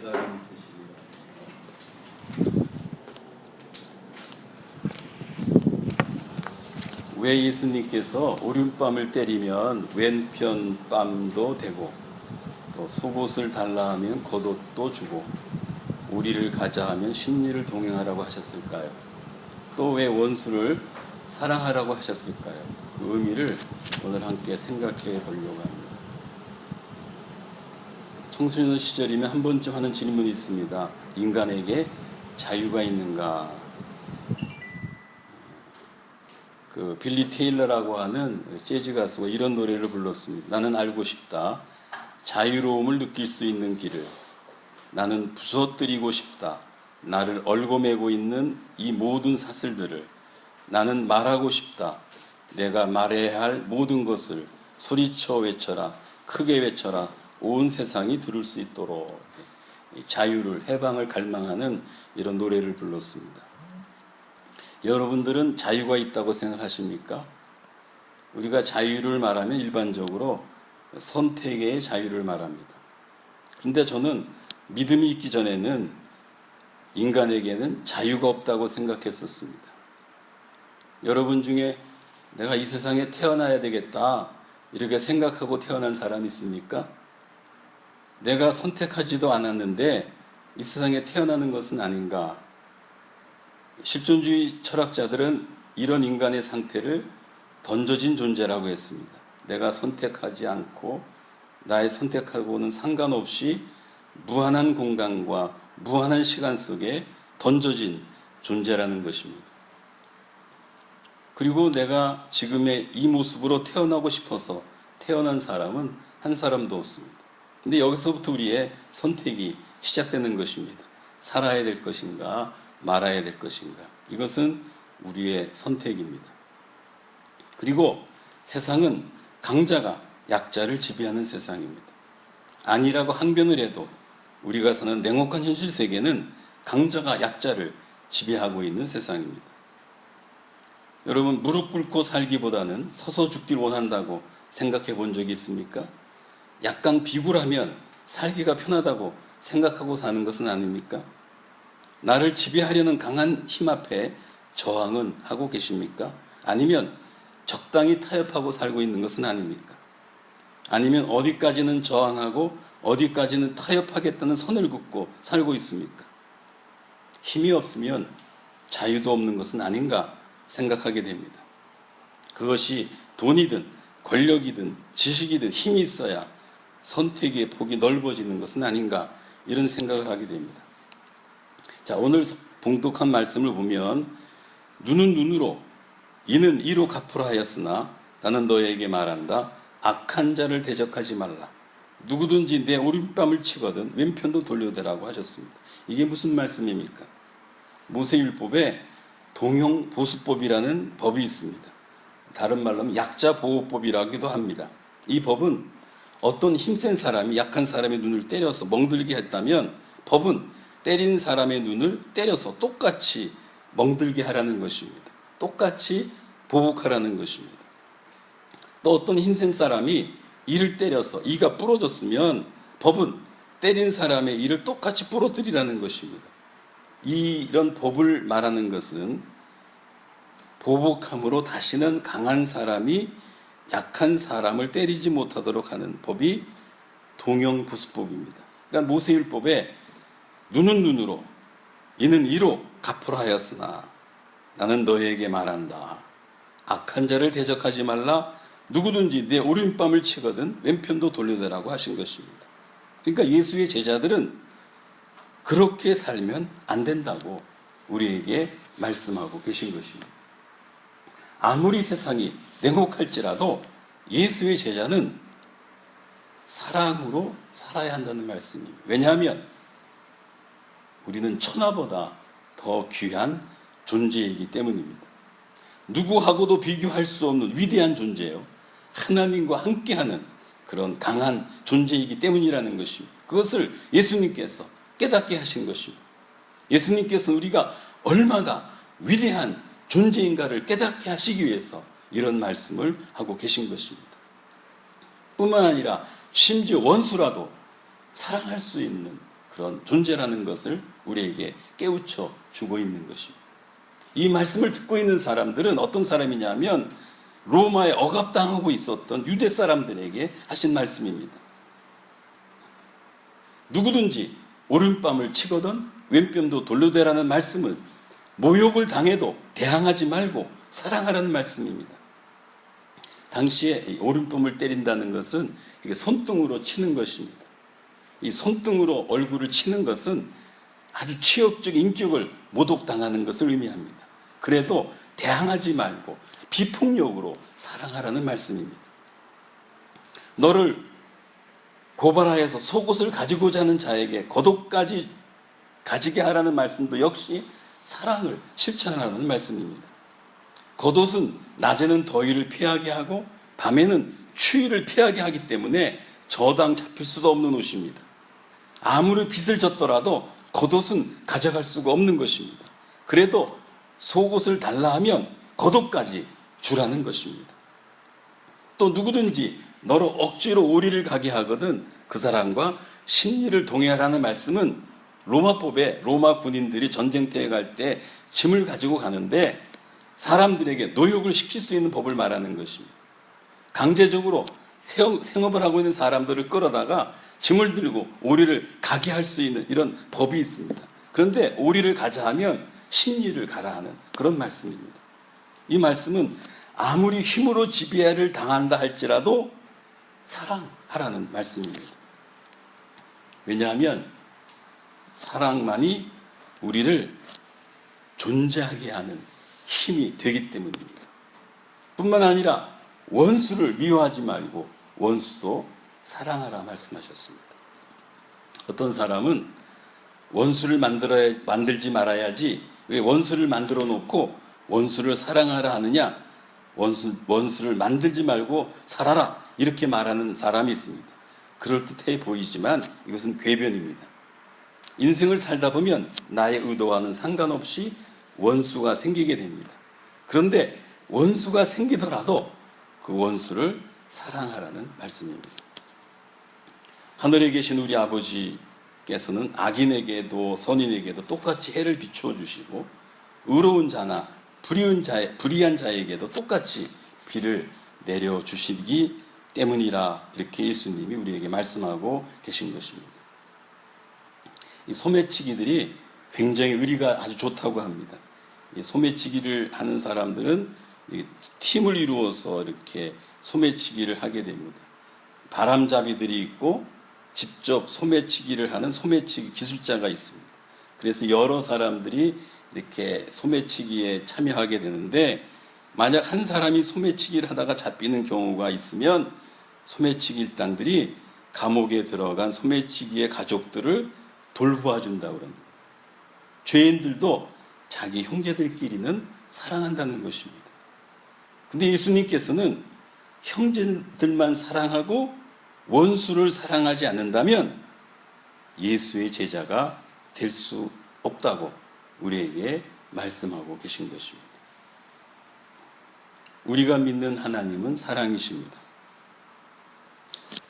깨달음이 있으시리라. 왜 예수님께서 오른뺨을 때리면 왼편 뺨도 되고 또 속옷을 달라 하면 겉옷도 주고 우리를 가자 하면 심리를 동행하라고 하셨을까요? 또 왜 원수를 사랑하라고 하셨을까요? 그 의미를 오늘 함께 생각해 보려고 합니다. 청소년 시절이면 한 번쯤 하는 질문이 있습니다. 인간에게 자유가 있는가? 그 빌리 테일러라고 하는 재즈 가수가 이런 노래를 불렀습니다. 나는 알고 싶다. 자유로움을 느낄 수 있는 길을. 나는 부서뜨리고 싶다. 나를 얽어매고 있는 이 모든 사슬들을. 나는 말하고 싶다. 내가 말해야 할 모든 것을 소리쳐 외쳐라. 크게 외쳐라. 온 세상이 들을 수 있도록 자유를, 해방을 갈망하는 이런 노래를 불렀습니다. 여러분들은 자유가 있다고 생각하십니까? 우리가 자유를 말하면 일반적으로 선택의 자유를 말합니다. 그런데 저는 믿음이 있기 전에는 인간에게는 자유가 없다고 생각했었습니다. 여러분 중에 내가 이 세상에 태어나야 되겠다 이렇게 생각하고 태어난 사람 있습니까? 내가 선택하지도 않았는데 이 세상에 태어나는 것은 아닌가? 실존주의 철학자들은 이런 인간의 상태를 던져진 존재라고 했습니다. 내가 선택하지 않고 나의 선택하고는 상관없이 무한한 공간과 무한한 시간 속에 던져진 존재라는 것입니다. 그리고 내가 지금의 이 모습으로 태어나고 싶어서 태어난 사람은 한 사람도 없습니다. 근데 여기서부터 우리의 선택이 시작되는 것입니다. 살아야 될 것인가 말아야 될 것인가. 이것은 우리의 선택입니다. 그리고 세상은 강자가 약자를 지배하는 세상입니다. 아니라고 항변을 해도 우리가 사는 냉혹한 현실 세계는 강자가 약자를 지배하고 있는 세상입니다. 여러분, 무릎 꿇고 살기보다는 서서 죽길 원한다고 생각해 본 적이 있습니까? 약간 비굴하면 살기가 편하다고 생각하고 사는 것은 아닙니까? 나를 지배하려는 강한 힘 앞에 저항은 하고 계십니까? 아니면 적당히 타협하고 살고 있는 것은 아닙니까? 아니면 어디까지는 저항하고 어디까지는 타협하겠다는 선을 긋고 살고 있습니까? 힘이 없으면 자유도 없는 것은 아닌가 생각하게 됩니다. 그것이 돈이든 권력이든 지식이든 힘이 있어야 선택의 폭이 넓어지는 것은 아닌가 이런 생각을 하게 됩니다. 자, 오늘 봉독한 말씀을 보면 눈은 눈으로 이는 이로 갚으라 하였으나 나는 너에게 말한다. 악한 자를 대적하지 말라. 누구든지 내 오른뺨을 치거든 왼편도 돌려대라고 하셨습니다. 이게 무슨 말씀입니까? 모세율법에 동형보수법이라는 법이 있습니다. 다른 말로 하면 약자보호법이라기도 합니다. 이 법은 어떤 힘센 사람이 약한 사람의 눈을 때려서 멍들게 했다면 법은 때린 사람의 눈을 때려서 똑같이 멍들게 하라는 것입니다. 똑같이 보복하라는 것입니다. 또 어떤 힘센 사람이 이를 때려서 이가 부러졌으면 법은 때린 사람의 이를 똑같이 부러뜨리라는 것입니다. 이런 법을 말하는 것은 보복함으로 다시는 강한 사람이 약한 사람을 때리지 못하도록 하는 법이 동형보수법입니다. 그러니까 모세율법에 눈은 눈으로 이는 이로 갚으라 하였으나 나는 너에게 말한다. 악한 자를 대적하지 말라. 누구든지 내 오른뺨을 치거든 왼편도 돌려대라고 하신 것입니다. 그러니까 예수의 제자들은 그렇게 살면 안 된다고 우리에게 말씀하고 계신 것입니다. 아무리 세상이 냉혹할지라도 예수의 제자는 사랑으로 살아야 한다는 말씀입니다. 왜냐하면 우리는 천하보다 더 귀한 존재이기 때문입니다. 누구하고도 비교할 수 없는 위대한 존재예요. 하나님과 함께하는 그런 강한 존재이기 때문이라는 것입니다. 그것을 예수님께서 깨닫게 하신 것입니다. 예수님께서 우리가 얼마나 위대한 존재인가를 깨닫게 하시기 위해서 이런 말씀을 하고 계신 것입니다. 뿐만 아니라 심지어 원수라도 사랑할 수 있는 그런 존재라는 것을 우리에게 깨우쳐 주고 있는 것입니다. 이 말씀을 듣고 있는 사람들은 어떤 사람이냐면 로마에 억압당하고 있었던 유대 사람들에게 하신 말씀입니다. 누구든지 오른뺨을 치거든 왼뺨도 돌려대라는 말씀은 모욕을 당해도 대항하지 말고 사랑하라는 말씀입니다. 당시에 이 오른뺨을 때린다는 것은 이게 손등으로 치는 것입니다. 이 손등으로 얼굴을 치는 것은 아주 치욕적 인격을 모독당하는 것을 의미합니다. 그래도 대항하지 말고 비폭력으로 사랑하라는 말씀입니다. 너를 고발하여서 속옷을 가지고자 하는 자에게 겉옷까지 가지게 하라는 말씀도 역시 사랑을 실천하라는 말씀입니다. 겉옷은 낮에는 더위를 피하게 하고 밤에는 추위를 피하게 하기 때문에 저당 잡힐 수도 없는 옷입니다. 아무리 빚을 졌더라도 겉옷은 가져갈 수가 없는 것입니다. 그래도 속옷을 달라 하면 겉옷까지 주라는 것입니다. 또 누구든지 너로 억지로 오리를 가게 하거든 그 사람과 심리를 동의하라는 말씀은 로마법에 로마 군인들이 전쟁터에 갈 때 짐을 가지고 가는데 사람들에게 노역을 시킬 수 있는 법을 말하는 것입니다. 강제적으로 생업을 하고 있는 사람들을 끌어다가 짐을 들고 오리를 가게 할 수 있는 이런 법이 있습니다. 그런데 오리를 가자 하면 심리를 가라 하는 그런 말씀입니다. 이 말씀은 아무리 힘으로 지배를 당한다 할지라도 사랑하라는 말씀입니다. 왜냐하면 사랑만이 우리를 존재하게 하는 힘이 되기 때문입니다. 뿐만 아니라 원수를 미워하지 말고 원수도 사랑하라 말씀하셨습니다. 어떤 사람은 원수를 만들지 말아야지 왜 원수를 만들어 놓고 원수를 사랑하라 하느냐? 원수를 만들지 말고 살아라 이렇게 말하는 사람이 있습니다. 그럴듯해 보이지만 이것은 궤변입니다. 인생을 살다 보면 나의 의도와는 상관없이 원수가 생기게 됩니다. 그런데 원수가 생기더라도 그 원수를 사랑하라는 말씀입니다. 하늘에 계신 우리 아버지께서는 악인에게도 선인에게도 똑같이 해를 비추어 주시고 의로운 자나 불의한 자에게도 똑같이 비를 내려주시기 때문이라 이렇게 예수님이 우리에게 말씀하고 계신 것입니다. 이 소매치기들이 굉장히 의리가 아주 좋다고 합니다. 이 소매치기를 하는 사람들은 팀을 이루어서 이렇게 소매치기를 하게 됩니다. 바람잡이들이 있고 직접 소매치기를 하는 소매치기 기술자가 있습니다. 그래서 여러 사람들이 이렇게 소매치기에 참여하게 되는데 만약 한 사람이 소매치기를 하다가 잡히는 경우가 있으면 소매치기 일당들이 감옥에 들어간 소매치기의 가족들을 돌보아 준다고 합니다. 죄인들도 자기 형제들끼리는 사랑한다는 것입니다. 근데 예수님께서는 형제들만 사랑하고 원수를 사랑하지 않는다면 예수의 제자가 될 수 없다고 우리에게 말씀하고 계신 것입니다. 우리가 믿는 하나님은 사랑이십니다.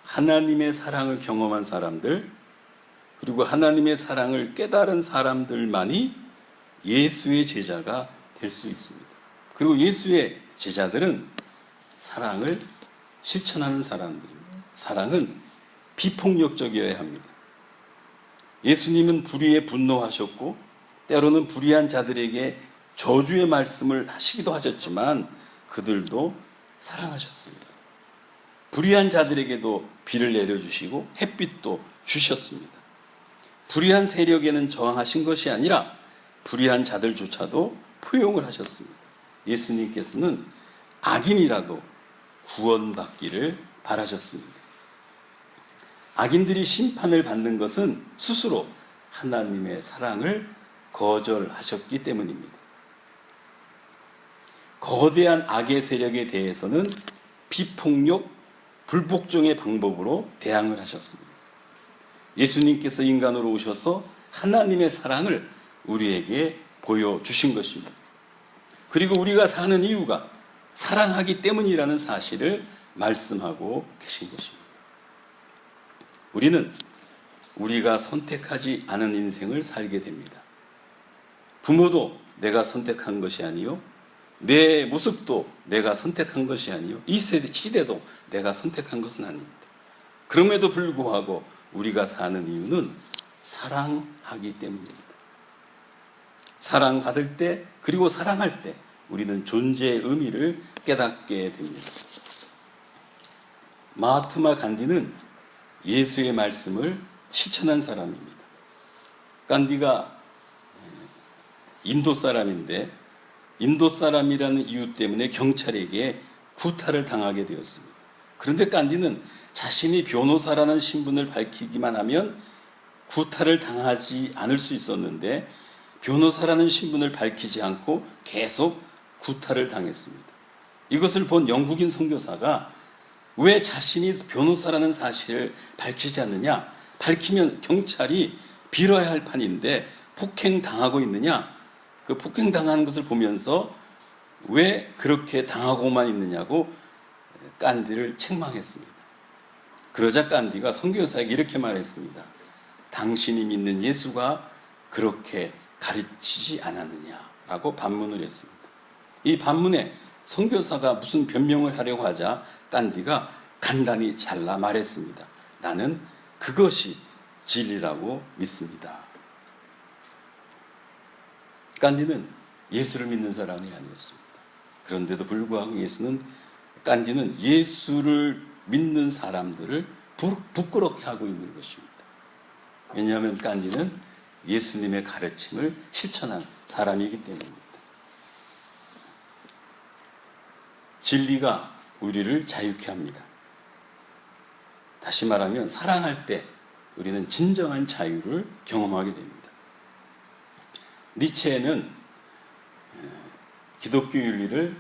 하나님의 사랑을 경험한 사람들, 그리고 하나님의 사랑을 깨달은 사람들만이 예수의 제자가 될 수 있습니다. 그리고 예수의 제자들은 사랑을 실천하는 사람들입니다. 사랑은 비폭력적이어야 합니다. 예수님은 불의에 분노하셨고 때로는 불의한 자들에게 저주의 말씀을 하시기도 하셨지만 그들도 사랑하셨습니다. 불의한 자들에게도 비를 내려주시고 햇빛도 주셨습니다. 불의한 세력에는 저항하신 것이 아니라 불의한 자들조차도 포용을 하셨습니다. 예수님께서는 악인이라도 구원받기를 바라셨습니다. 악인들이 심판을 받는 것은 스스로 하나님의 사랑을 거절하셨기 때문입니다. 거대한 악의 세력에 대해서는 비폭력, 불복종의 방법으로 대항을 하셨습니다. 예수님께서 인간으로 오셔서 하나님의 사랑을 우리에게 보여주신 것입니다. 그리고 우리가 사는 이유가 사랑하기 때문이라는 사실을 말씀하고 계신 것입니다. 우리는 우리가 선택하지 않은 인생을 살게 됩니다. 부모도 내가 선택한 것이 아니요, 내 모습도 내가 선택한 것이 아니요, 이 시대도 내가 선택한 것은 아닙니다. 그럼에도 불구하고 우리가 사는 이유는 사랑하기 때문입니다. 사랑받을 때, 그리고 사랑할 때 우리는 존재의 의미를 깨닫게 됩니다. 마하트마 간디는 예수의 말씀을 실천한 사람입니다. 간디가 인도 사람인데, 인도 사람이라는 이유 때문에 경찰에게 구타를 당하게 되었습니다. 그런데 간디는 자신이 변호사라는 신분을 밝히기만 하면 구타를 당하지 않을 수 있었는데, 변호사라는 신분을 밝히지 않고 계속 구타를 당했습니다. 이것을 본 영국인 선교사가 왜 자신이 변호사라는 사실을 밝히지 않느냐, 밝히면 경찰이 빌어야 할 판인데 폭행당하고 있느냐, 그 폭행당하는 것을 보면서 왜 그렇게 당하고만 있느냐고 간디를 책망했습니다. 그러자 간디가 선교사에게 이렇게 말했습니다. 당신이 믿는 예수가 그렇게 가르치지 않았느냐라고 반문을 했습니다. 이 반문에 선교사가 무슨 변명을 하려고 하자 간디가 간단히 잘라 말했습니다. 나는 그것이 진리라고 믿습니다. 간디는 예수를 믿는 사람이 아니었습니다. 그런데도 불구하고 간디는 예수를 믿는 사람들을 부끄럽게 하고 있는 것입니다. 왜냐하면 간디는 예수님의 가르침을 실천한 사람이기 때문입니다. 진리가 우리를 자유케 합니다. 다시 말하면 사랑할 때 우리는 진정한 자유를 경험하게 됩니다. 니체는 기독교 윤리를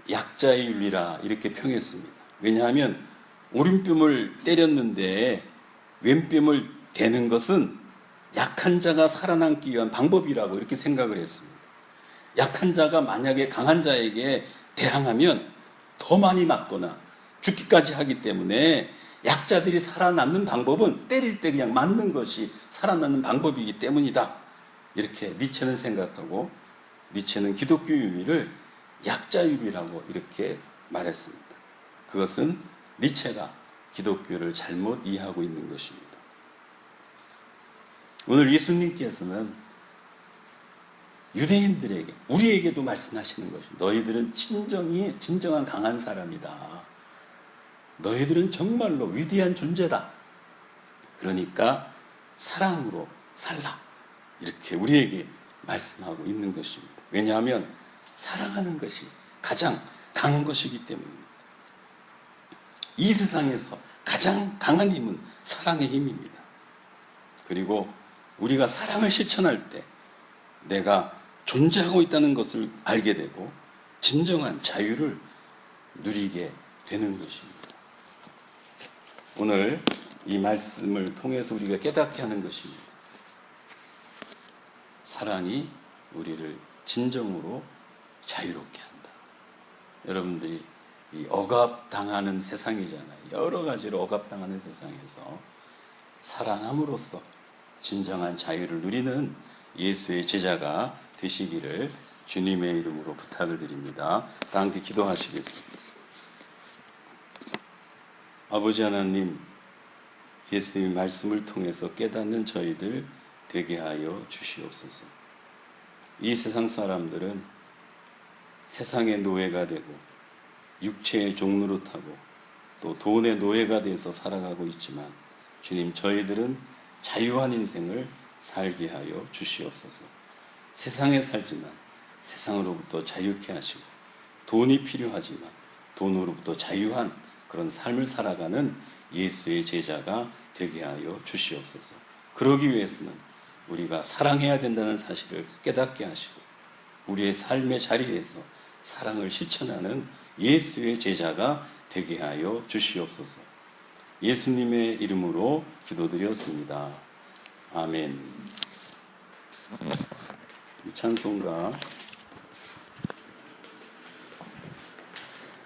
약자의 윤리라 이렇게 평했습니다. 왜냐하면 오른뼘을 때렸는데 왼뼘을 대는 것은 약한 자가 살아남기 위한 방법이라고 이렇게 생각을 했습니다. 약한 자가 만약에 강한 자에게 대항하면 더 많이 맞거나 죽기까지 하기 때문에 약자들이 살아남는 방법은 때릴 때 그냥 맞는 것이 살아남는 방법이기 때문이다. 이렇게 니체는 생각하고, 니체는 기독교 윤리를 약자윤리라고 이렇게 말했습니다. 그것은 니체가 기독교를 잘못 이해하고 있는 것입니다. 오늘 예수님께서는 유대인들에게, 우리에게도 말씀하시는 것입니다. 너희들은 진정한 강한 사람이다. 너희들은 정말로 위대한 존재다. 그러니까 사랑으로 살라. 이렇게 우리에게 말씀하고 있는 것입니다. 왜냐하면 사랑하는 것이 가장 강한 것이기 때문입니다. 이 세상에서 가장 강한 힘은 사랑의 힘입니다. 그리고 우리가 사랑을 실천할 때 내가 존재하고 있다는 것을 알게 되고 진정한 자유를 누리게 되는 것입니다. 오늘 이 말씀을 통해서 우리가 깨닫게 하는 것입니다. 사랑이 우리를 진정으로 자유롭게 한다. 여러분들이 이 억압당하는 세상이잖아요. 여러 가지로 억압당하는 세상에서 사랑함으로써 진정한 자유를 누리는 예수의 제자가 되시기를 주님의 이름으로 부탁을 드립니다. 다 함께 기도하시겠습니다. 아버지 하나님, 예수님의 말씀을 통해서 깨닫는 저희들 되게 하여 주시옵소서. 이 세상 사람들은 세상의 노예가 되고 육체의 종로로 타고 또 돈의 노예가 돼서 살아가고 있지만 주님, 저희들은 자유한 인생을 살게 하여 주시옵소서. 세상에 살지만 세상으로부터 자유케 하시고 돈이 필요하지만 돈으로부터 자유한 그런 삶을 살아가는 예수의 제자가 되게 하여 주시옵소서. 그러기 위해서는 우리가 사랑해야 된다는 사실을 깨닫게 하시고 우리의 삶의 자리에서 사랑을 실천하는 예수의 제자가 되게 하여 주시옵소서. 예수님의 이름으로 기도드렸습니다. 아멘. 이 찬송가